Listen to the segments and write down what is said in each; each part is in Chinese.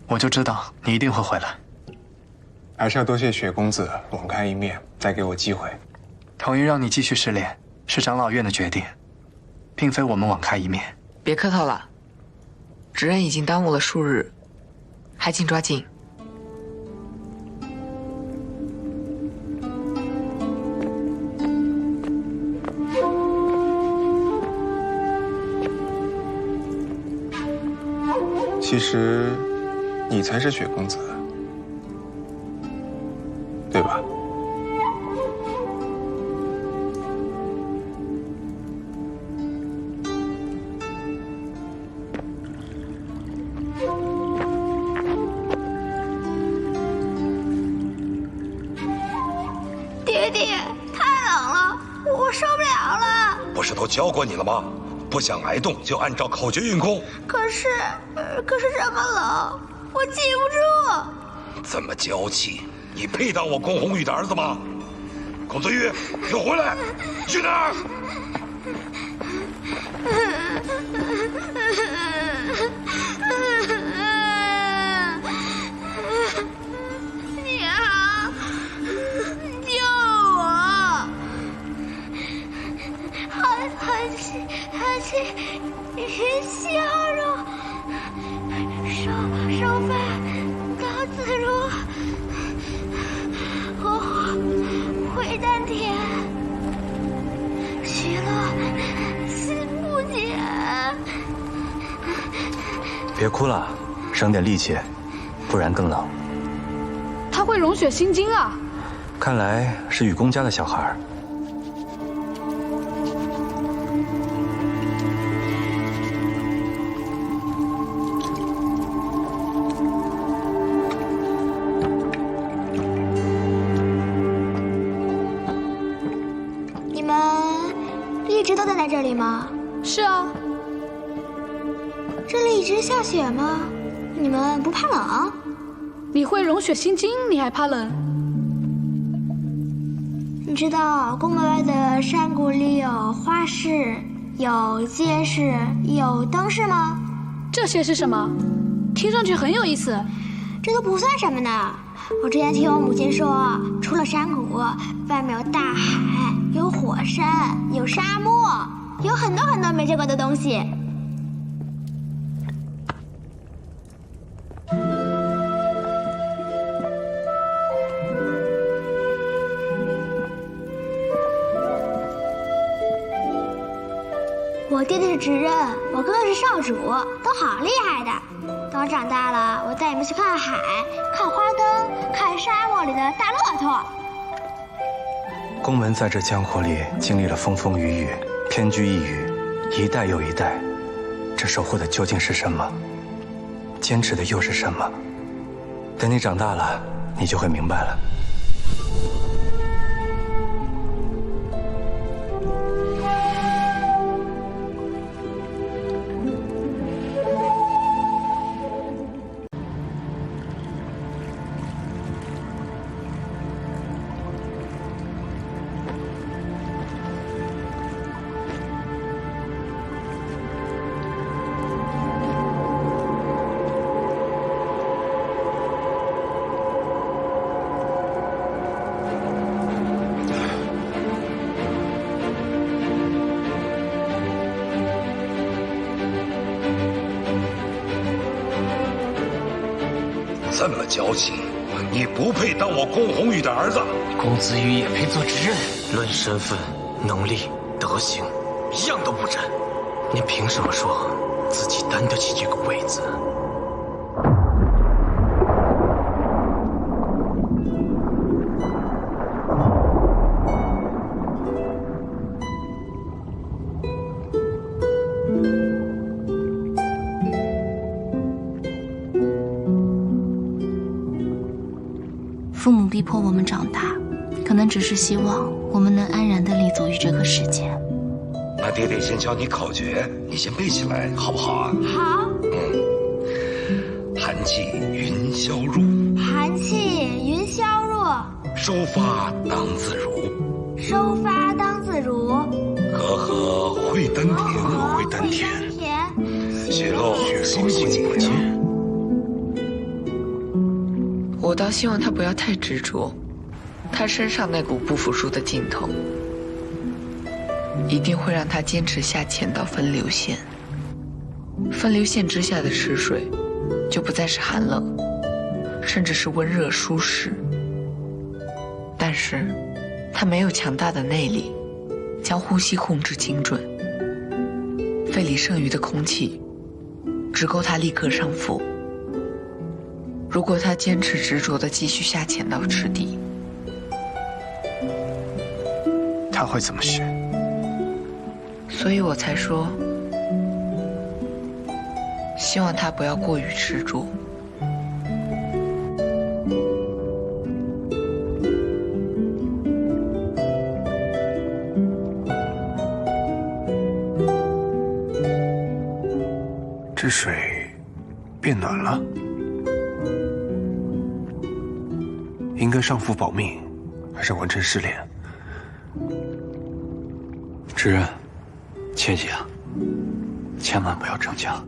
我就知道你一定会回来。还是要多谢雪公子网开一面，再给我机会。同意让你继续试炼，是长老院的决定，并非我们网开一面。别客套了，职人已经耽误了数日，还请抓紧。其实，你才是雪公子，对吧？爹爹，太冷了，我受不了了。不是都教过你了吗？不想挨冻就按照口诀运功。可是这么冷，我记不住。这么娇气，你配当我宫红玉的儿子吗？公子玉，给我回来！去哪儿？娘，救我！寒气云消肉，收发当自如，回丹田，虚乐心不减。别哭了，省点力气，不然更冷。他会融血心经啊！看来是雨宫家的小孩。你们一直都待在这里吗？是啊。这里一直下雪吗？你们不怕冷？你会融血心经，你还怕冷？你知道宫门外的山谷里有花市、有街市、有灯市吗？这些是什么？听上去很有意思。这都不算什么呢。我之前听我母亲说，除了山谷，外面有大海，有火山，有沙漠，有很多很多没见过的东西。我爹爹是职人，我哥哥是少主，都好厉害的。等我长大了，我带你们去看海，看花灯，看沙漠里的大骆驼。宫门在这江湖里经历了风风雨雨，偏居一隅，一代又一代。这守护的究竟是什么？坚持的又是什么？等你长大了，你就会明白了。这么娇气，你不配当我宫红玉的儿子。公子羽也配做职人？论身份、能力、德行，一样都不沾。你凭什么说自己担得起这个位子？父母逼迫我们长大，可能只是希望我们能安然地立足于这个世界。那爹爹先教你口诀，你先背起来，好不好啊？好。寒气云消入，寒气云消入，收发当自如，收发当自如，和会丹田，会丹田，血漏心不减，倒希望他不要太执着，他身上那股不服输的劲头，一定会让他坚持下潜到分流线。分流线之下的池水，就不再是寒冷，甚至是温热舒适。但是，他没有强大的内力，将呼吸控制精准。肺里剩余的空气，只够他立刻上浮。如果他坚持执着地继续下潜到池底，他会怎么选？所以我才说，希望他不要过于执着。这水变暖了，应该上浮保命，还是完成试炼？知人，切记啊，千万不要逞强。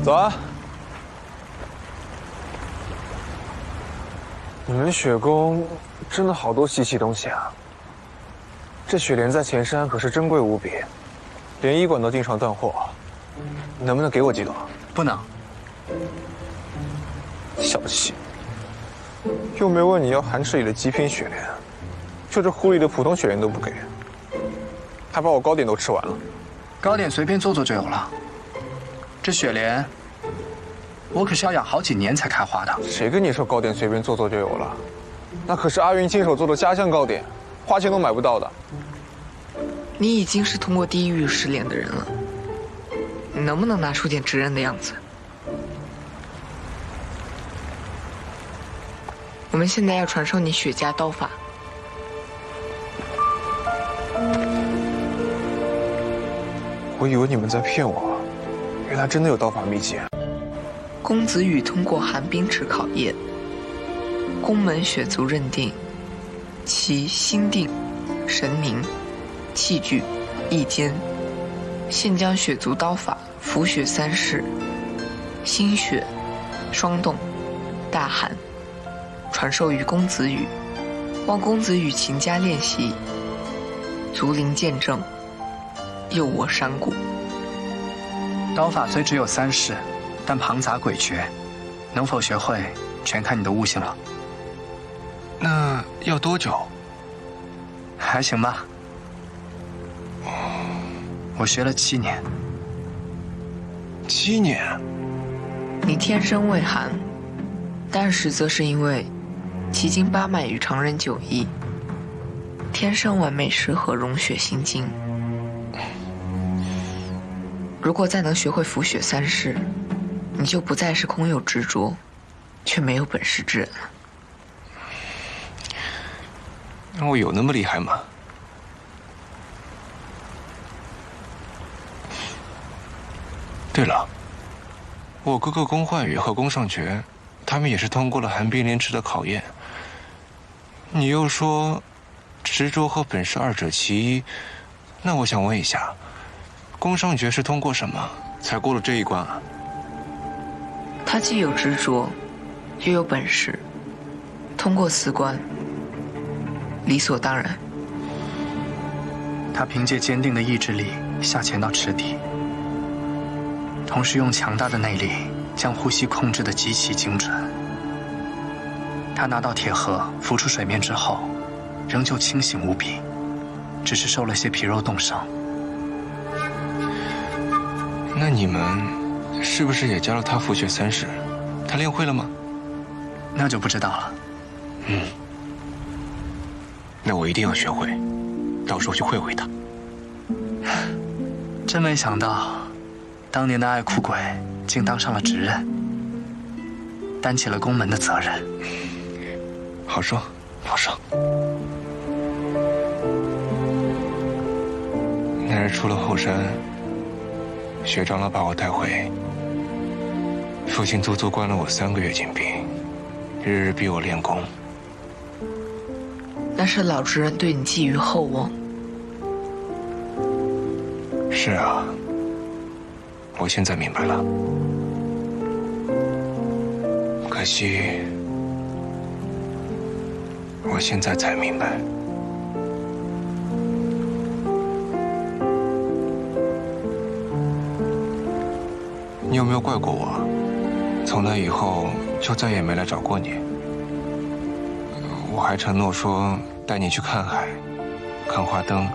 走啊！你们雪宫真的好多稀奇东西啊！这雪莲在前山可是珍贵无比，连医馆都经常断货。能不能给我几朵？不能。小气！又没问你要寒池里的极品雪莲，就这壶里的普通雪莲都不给，还把我糕点都吃完了。糕点随便做做就有了。这雪莲，我可是要养好几年才开花的。谁跟你说糕点随便做做就有了？那可是阿云亲手做的家乡糕点，花钱都买不到的。你已经是通过地狱试炼的人了，你能不能拿出点知人的样子？我们现在要传授你雪家刀法。我以为你们在骗我，原来真的有刀法秘籍。公子羽通过寒冰池考验，宫门雪族认定其心定、神明、器具、意坚，现将雪族刀法拂雪三式、星雪、霜冻、大寒传授于公子羽，望公子羽勤加练习，足临见证，诱我山谷。刀法虽只有3式，但庞杂诡谲，能否学会，全看你的悟性了。那要多久？还行吧。我学了7年。7年？你天生畏寒，但实则是因为奇经八脉与常人迥异，天生完美适合融雪心经。如果再能学会拂雪三式，你就不再是空有执着，却没有本事之人了。我有那么厉害吗？对了，我哥哥宫焕宇和宫尚觉，他们也是通过了寒冰莲池的考验。你又说执着和本事2者其一，那我想问一下，宫尚觉是通过什么才过了这一关啊？他既有执着，又有本事，通过4关，理所当然。他凭借坚定的意志力下潜到池底，同时用强大的内力将呼吸控制得极其精准。他拿到铁盒浮出水面之后，仍旧清醒无比，只是受了些皮肉冻伤。那你们是不是也教了他拂雪三式？他练会了吗？那就不知道了。那我一定要学会，到时候去会会他。真没想到，当年的爱哭鬼竟当上了执刃，担起了宫门的责任。好说，好说。那日出了后山，学长老把我带回，父亲足足关了我3个月禁闭，日日逼我练功。那是老执人对你寄予厚望。是啊，我现在明白了。可惜，我现在才明白。你有没有怪过我？从那以后就再也没来找过你。我还承诺说带你去看海，看花灯，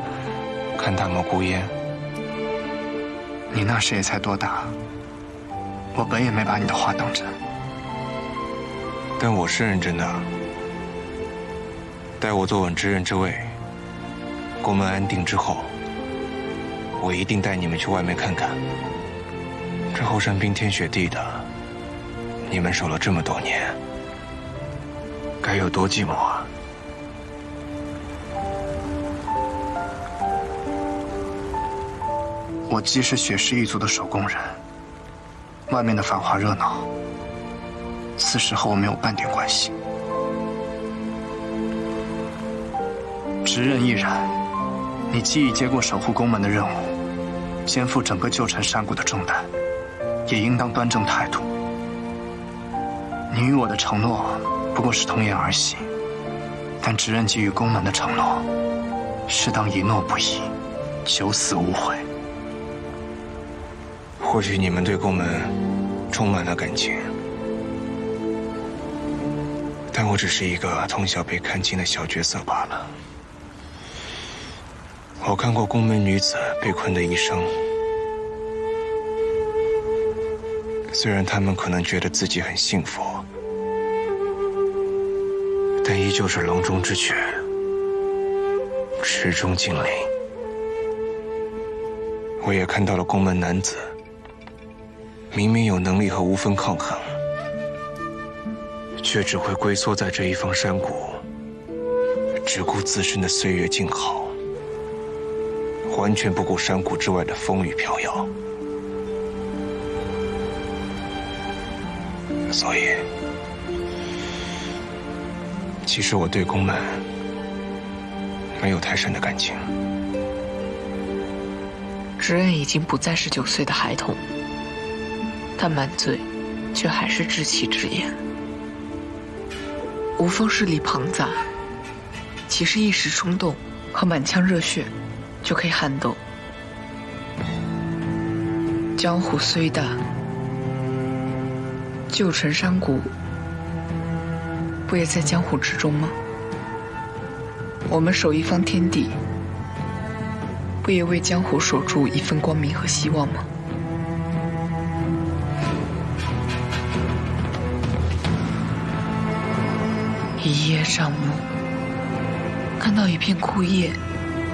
看大蘑菇烟。你那时也才多大，我本也没把你的话当真。但我是认真的。待我坐稳执刃之位，宫门安定之后，我一定带你们去外面看看。这后山冰天雪地的，你们守了这么多年，该有多寂寞啊！我既是雪氏一族的守宫人，外面的繁华热闹，此时和我没有半点关系。执刃亦然，你既已接过守护宫门的任务，肩负整个旧城山谷的重担，也应当端正态度。你与我的承诺不过是童言而行，但执刃给予宫门的承诺，是当一诺不移，九死无悔。或许你们对宫门充满了感情，但我只是一个从小被看轻的小角色罢了。我看过宫门女子被困的一生，虽然她们可能觉得自己很幸福，但依旧是笼中之雀，池中精灵。我也看到了宫门男子明明有能力和无分抗衡，却只会龟缩在这一方山谷，只顾自身的岁月静好，完全不顾山谷之外的风雨飘摇。所以，其实我对宫门没有太深的感情。直恩已经不再是9岁的孩童，但满嘴却还是稚气之言。无风势力庞杂，岂是一时冲动和满腔热血就可以撼动？江湖虽大，旧城山谷不也在江湖之中吗？我们守一方天地，不也为江湖守住一份光明和希望吗？一叶障目，看到一片枯叶，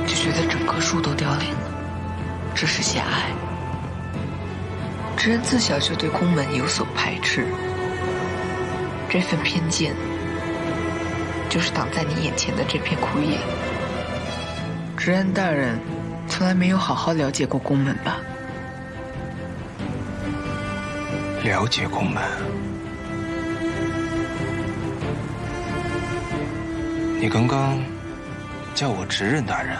就觉得整棵树都凋零了，这是狭隘。直恩自小就对宫门有所排斥，这份偏见就是挡在你眼前的这片枯叶。直恩大人从来没有好好了解过宫门吧？了解宫门？你刚刚叫我直任大人。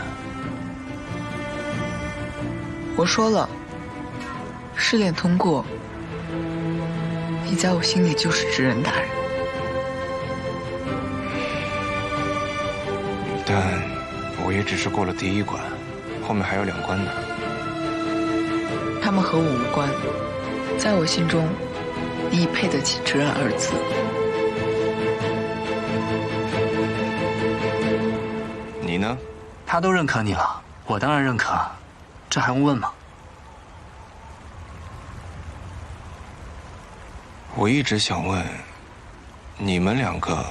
我说了，试炼通过，你在我心里就是直任大人。但我也只是过了第1关，后面还有2关呢。他们和我无关，在我心中，你已配得起直任2字。你呢？他都认可你了，我当然认可，这还用问吗？我一直想问，你们2个，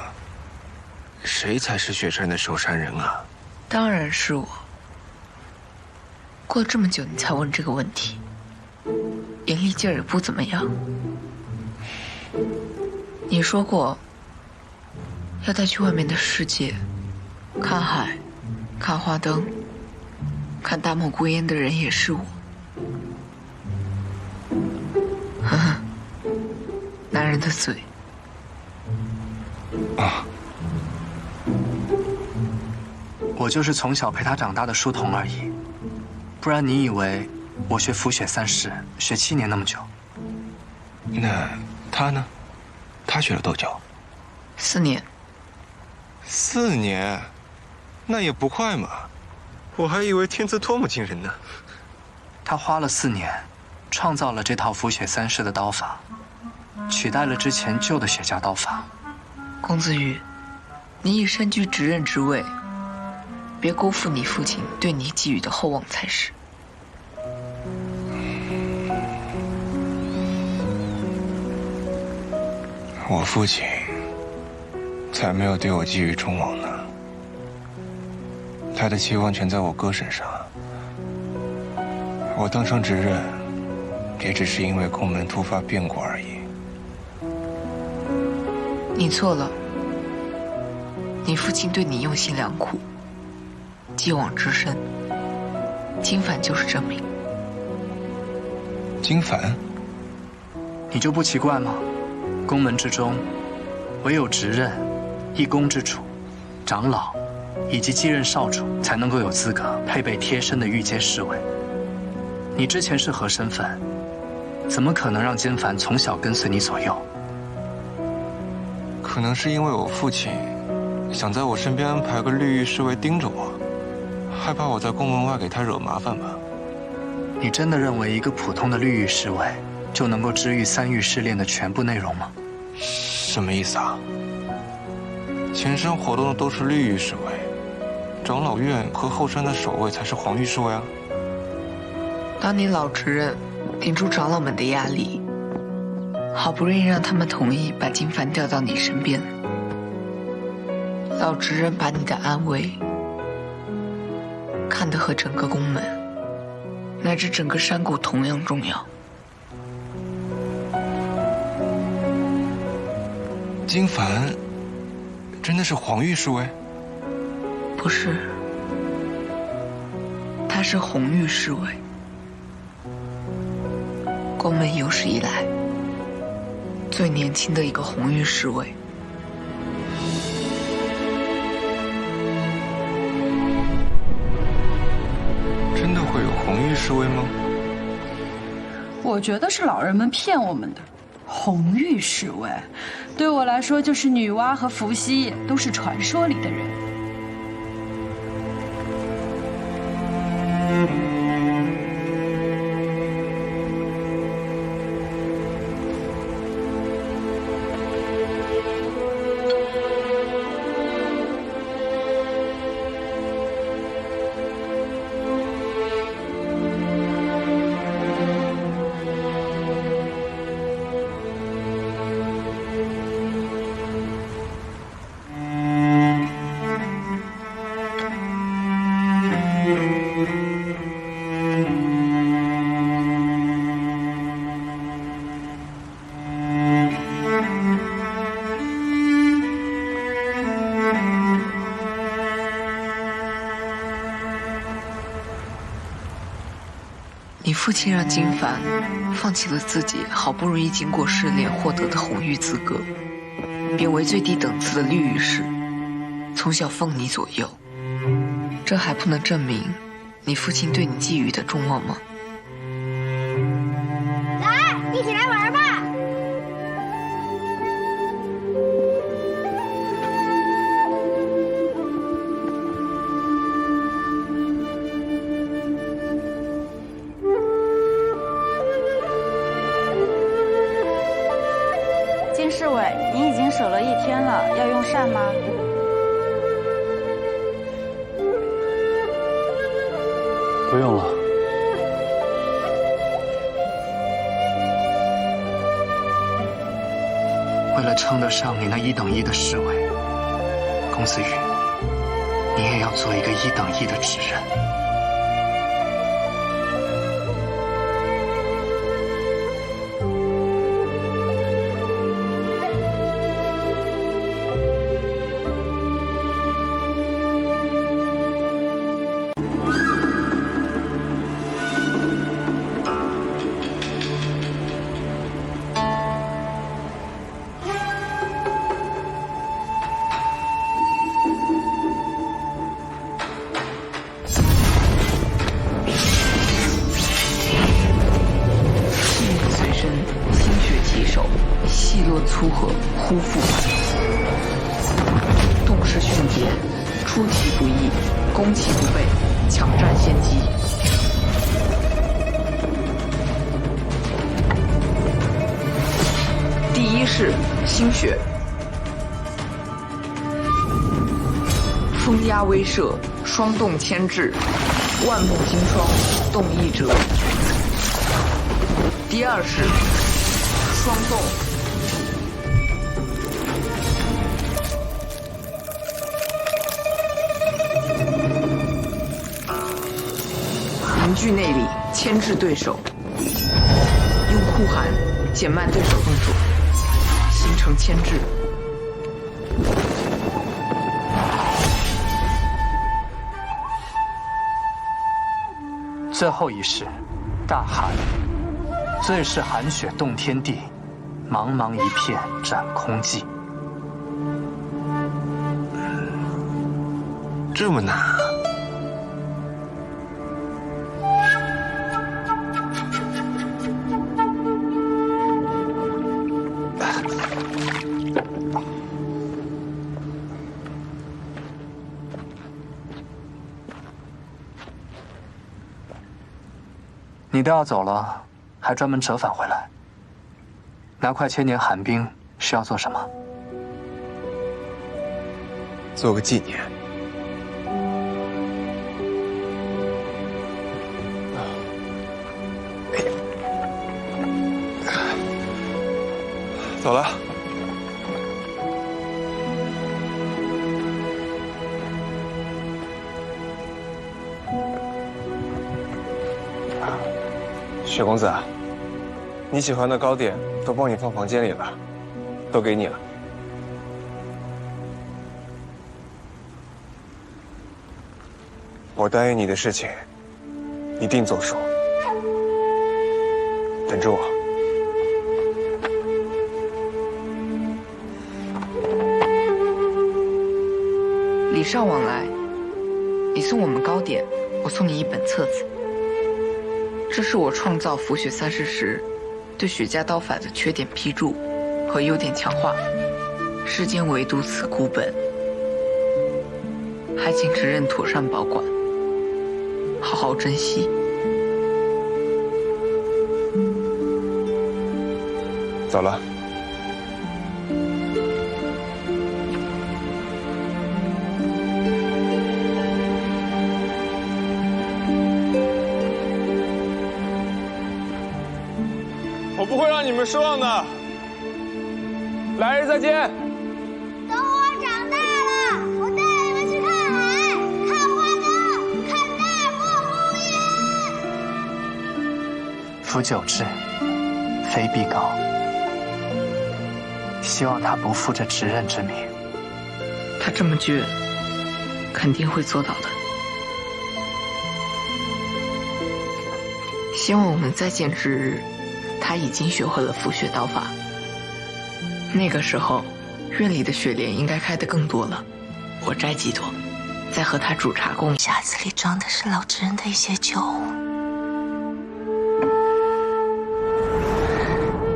谁才是雪山的守山人啊？当然是我。过了这么久，你才问这个问题，眼力劲儿也不怎么样。你说过，要带去外面的世界，看海，看花灯，看大漠孤烟的人也是我。呵呵，男人的嘴。啊。我就是从小陪他长大的书童而已，不然你以为我学浮雪3式学7年那么久？那他呢？他学了多久？4年。4年，那也不快嘛。我还以为天资多么惊人呢。他花了4年，创造了这套浮雪3式的刀法，取代了之前旧的雪家刀法。公子羽，你已身居直任之位，别辜负你父亲对你寄予的厚望才是。我父亲才没有对我寄予众望呢，他的期望全在我哥身上。我当上直任，也只是因为宫门突发变故而已。你错了，你父亲对你用心良苦，寄望之深，金凡就是证明。金凡？你就不奇怪吗？宫门之中，唯有直任、一宫之主、长老以及继任少主才能够有资格配备贴身的御阶侍卫。你之前是何身份？怎么可能让金凡从小跟随你左右？可能是因为我父亲想在我身边安排个绿玉侍卫盯着我，害怕我在宫门外给他惹麻烦吧。你真的认为一个普通的绿玉侍卫就能够知遇3域试炼的全部内容吗？什么意思啊？前山活动的都是绿玉侍卫，长老院和后山的守卫才是黄玉侍卫啊。当你老直任顶住长老们的压力，好不容易让他们同意把金凡调到你身边，老直任把你的安危看得和整个宫门乃至整个山谷同样重要。金凡真的是黄玉侍卫？不是，他是红玉侍卫，宫门有史以来最年轻的一个红玉侍卫。真的会有红玉侍卫吗？我觉得是老人们骗我们的。红玉侍卫，对我来说就是女娲和伏羲，都是传说里的人。你父亲让金凡放弃了自己好不容易经过试炼获得的红玉资格，贬为最低等次的绿玉士，从小奉你左右，这还不能证明你父亲对你寄予的重望吗？来，一起来玩吧！金侍卫，你已经守了1天了，要用膳吗？不用了。为了称得上你那1等1的侍卫，公子羽，你也要做一个1等1的纸人。细落粗合，忽复动势迅捷，出其不意，攻其不备，抢占先机。第1式心血，风压威慑，双动牵制，万木金霜，动一折。第2式双动，凝聚内力，牵制对手，用酷寒减慢对手动作，形成牵制。最后1式大寒，最是寒雪动天地，茫茫一片斩空寂。这么难啊？你都要走了，还专门折返回来，拿块千年寒冰是要做什么？做个纪念。走了。雪公子，你喜欢的糕点都帮你放房间里了，都给你了。我答应你的事情，一定做数。等着我。礼尚往来，你送我们糕点，我送你一本册子。这是我创造腐血三式时对雪家刀法的缺点批注和优点强化。世间唯独此古本，还请执刃妥善保管，好好珍惜。走了。我不会让你们失望的。来日再见。等我长大了，我带你们去看海、看花灯、看大漠孤烟。夫久志，非必高。希望他不负这执刃之名。他这么倔，肯定会做到的。希望我们再见之日，他已经学会了腐血刀法。那个时候，院里的雪莲应该开得更多了。我摘几朵，再和他煮茶共饮。匣子里装的是老执刃的一些旧物，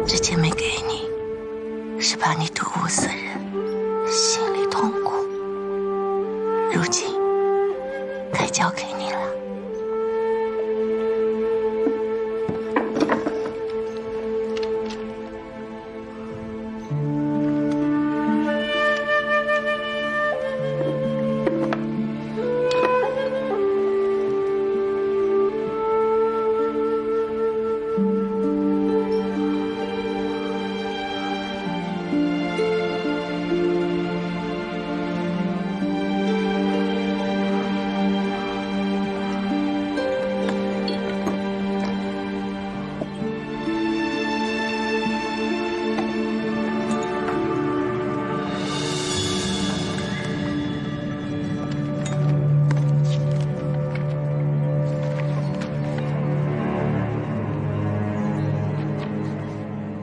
之前没给你，是怕你睹物思人，心里痛苦。如今该交给你了。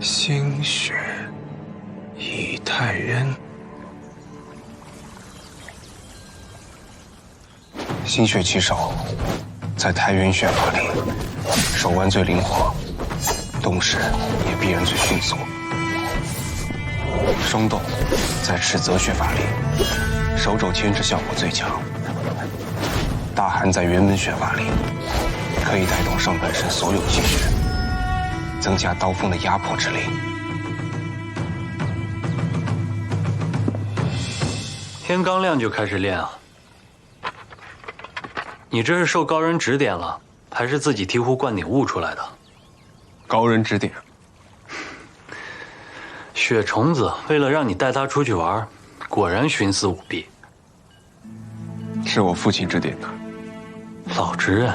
星雪以太人。星雪起手，在太原血法里，手腕最灵活，动势也必然最迅速。双斗在赤泽血法里，手肘牵制效果最强。大寒在元门血法里，可以带动上半身所有气血，增加刀锋的压迫之力。天刚亮就开始练啊？你这是受高人指点了，还是自己醍醐灌顶悟出来的？高人指点。雪虫子为了让你带他出去玩，果然徇私舞弊。是我父亲指点的。老执刃